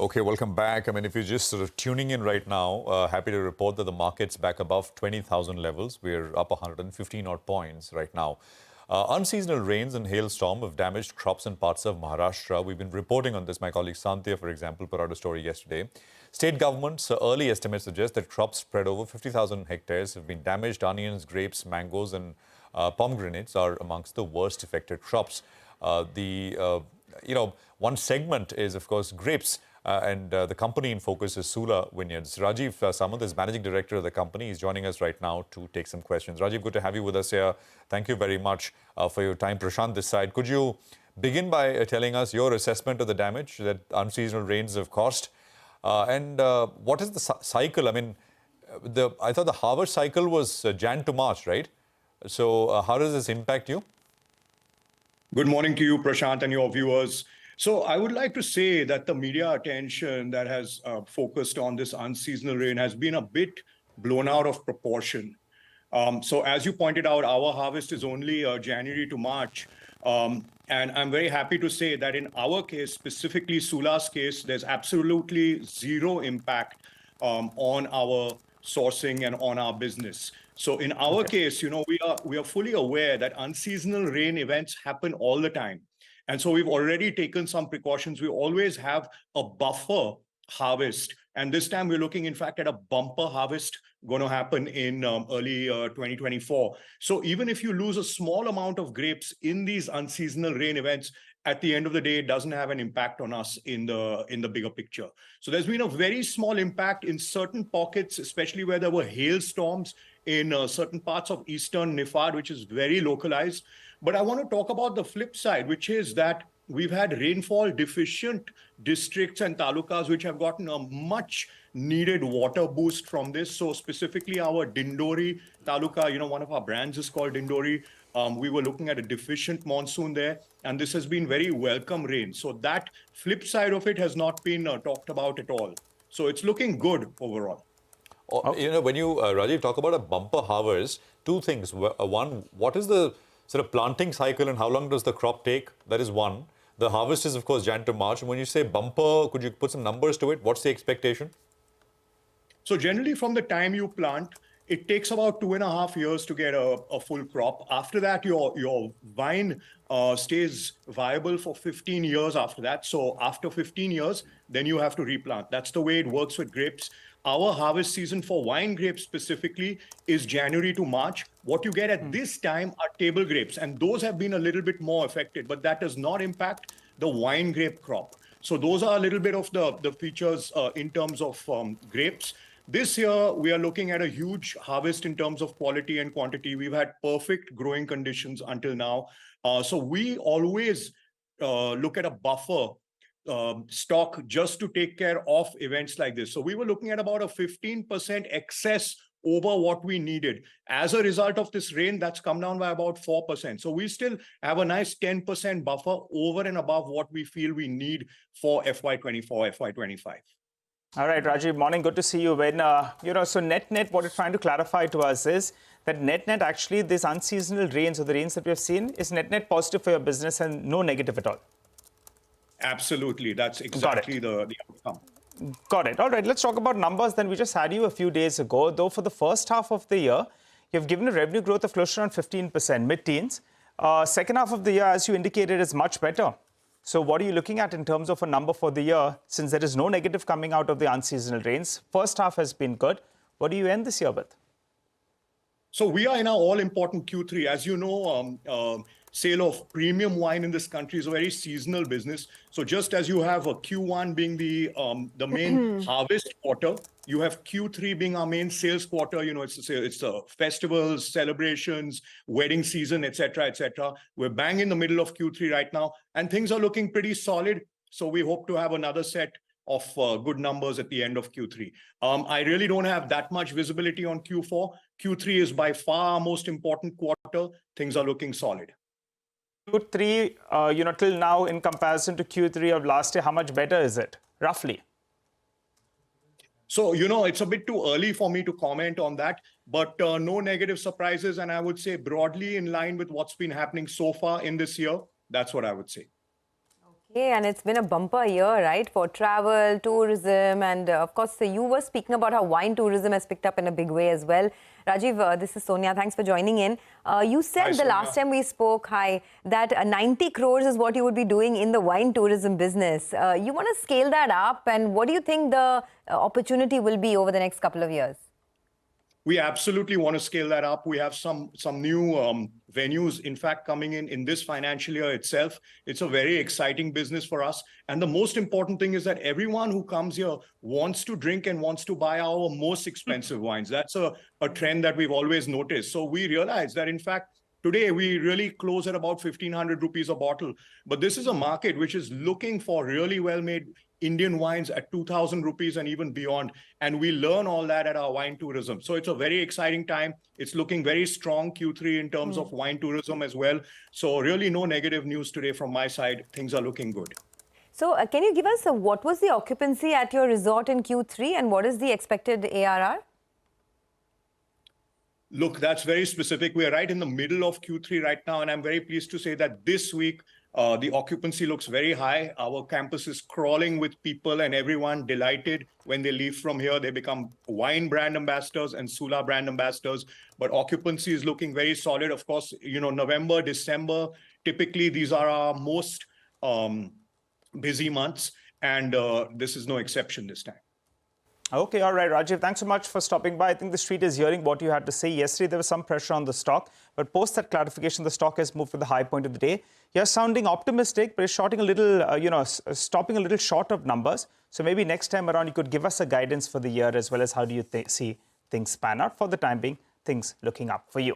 Okay, welcome back. I mean, if you're just sort of tuning in right now, happy to report that the market's back above 20,000 levels. We're up 115 odd points right now. Unseasonal rains and hailstorm have damaged crops in parts of Maharashtra. We've been reporting on this. My colleague Santhya, for example, put out a story yesterday. State government's early estimates suggest that crops spread over 50,000 hectares have been damaged. Onions, grapes, mangoes and pomegranates are amongst the worst affected crops. One segment is, of course, grapes. The company in focus is Sula Vineyards. Rajeev Samant is Managing Director of the company. He's joining us right now to take some questions. Rajeev, good to have you with us here. Thank you very much for your time. Prashant this side. Could you begin by telling us your assessment of the damage that unseasonal rains have caused? What is the cycle? I mean, I thought the harvest cycle was Jan to March, right? So how does this impact you? Good morning to you, Prashant, and your viewers. So I would like to say that the media attention that has focused on this unseasonal rain has been a bit blown out of proportion. So as you pointed out, our harvest is only January to March. And I'm very happy to say that in our case, specifically Sula's case, there's absolutely zero impact on our sourcing and on our business. So in our case, we are fully aware that unseasonal rain events happen all the time. And so we've already taken some precautions. We always have a buffer harvest. And this time we're looking, in fact, at a bumper harvest going to happen in early 2024. So even if you lose a small amount of grapes in these unseasonal rain events, at the end of the day, it doesn't have an impact on us in the bigger picture. So there's been a very small impact in certain pockets, especially where there were hailstorms in certain parts of eastern Nifad, which is very localized. But I want to talk about the flip side, which is that we've had rainfall deficient districts and talukas, which have gotten a much needed water boost from this. So specifically our Dindori taluka, one of our brands is called Dindori. We were looking at a deficient monsoon there, and this has been very welcome rain. So that flip side of it has not been talked about at all. So it's looking good overall. When you, Rajeev, talk about a bumper harvest, two things. One, what is the sort of planting cycle and how long does the crop take? That is one. The harvest is, of course, Jan to March. And when you say bumper, could you put some numbers to it? What's the expectation? So generally from the time you plant, it takes about 2.5 years to get a full crop. After that, your vine stays viable for 15 years after that. So after 15 years, then you have to replant. That's the way it works with grapes. Our harvest season for wine grapes specifically is January to March. What you get at this time are table grapes, and those have been a little bit more affected, but that does not impact the wine grape crop. So those are a little bit of the features in terms of grapes. This year, we are looking at a huge harvest in terms of quality and quantity. We've had perfect growing conditions until now. So we always look at a buffer stock just to take care of events like this. So we were looking at about a 15% excess over what we needed. As a result of this rain, that's come down by about 4%. So we still have a nice 10% buffer over and above what we feel we need for FY24, FY25. All right, Rajeev, morning. Good to see you. When, so net, what you're trying to clarify to us is that net, actually, this unseasonal rains or the rains that we have seen is net positive for your business and no negative at all. Absolutely. That's exactly the outcome. Got it. All right. Let's talk about numbers. Then we just had you a few days ago. Though for the first half of the year, you've given a revenue growth of close to around 15%, mid-teens. Second half of the year, as you indicated, is much better. So what are you looking at in terms of a number for the year? Since there is no negative coming out of the unseasonal rains, first half has been good. What do you end this year with? So we are in our all-important Q3. As you know, sale of premium wine in this country is a very seasonal business. So just as you have a Q1 being the main harvest quarter, you have Q3 being our main sales quarter. It's festivals, celebrations, wedding season, etc., etc. We're bang in the middle of Q3 right now, and things are looking pretty solid. So we hope to have another set of good numbers at the end of Q3. I really don't have that much visibility on Q4. Q3 is by far our most important quarter. Things are looking solid. Q3, till now, in comparison to Q3 of last year, how much better is it, roughly? So, it's a bit too early for me to comment on that, but no negative surprises. And I would say broadly in line with what's been happening so far in this year. That's what I would say. Hey, and it's been a bumper year, right, for travel, tourism, and of course, you were speaking about how wine tourism has picked up in a big way as well. Rajeev, this is Sonia. Thanks for joining in. You said Hi, the last time we spoke, that 90 crores is what you would be doing in the wine tourism business. You want to scale that up, and what do you think the opportunity will be over the next couple of years? We absolutely want to scale that up. We have some new venues, in fact, coming in this financial year itself. It's a very exciting business for us. And the most important thing is that everyone who comes here wants to drink and wants to buy our most expensive wines. That's a trend that we've always noticed. So we realize that, in fact, today we really close at about 1,500 rupees a bottle. But this is a market which is looking for really well-made Indian wines at 2,000 rupees and even beyond. And we learn all that at our wine tourism. So it's a very exciting time. It's looking very strong Q3 in terms of wine tourism as well. So really no negative news today from my side. Things are looking good. So can you give us what was the occupancy at your resort in Q3 and what is the expected ARR? Look, that's very specific. We are right in the middle of Q3 right now. And I'm very pleased to say that this week, the occupancy looks very high. Our campus is crawling with people and everyone delighted when they leave from here. They become wine brand ambassadors and Sula brand ambassadors. But occupancy is looking very solid. Of course, November, December, typically these are our most busy months. And this is no exception this time. Okay, all right, Rajeev, thanks so much for stopping by. I think the street is hearing what you had to say. Yesterday, there was some pressure on the stock, but post that clarification, the stock has moved to the high point of the day. You're sounding optimistic, but it's shorting a little, stopping a little short of numbers. So maybe next time around, you could give us a guidance for the year as well as how do you see things pan out. For the time being, things looking up for you.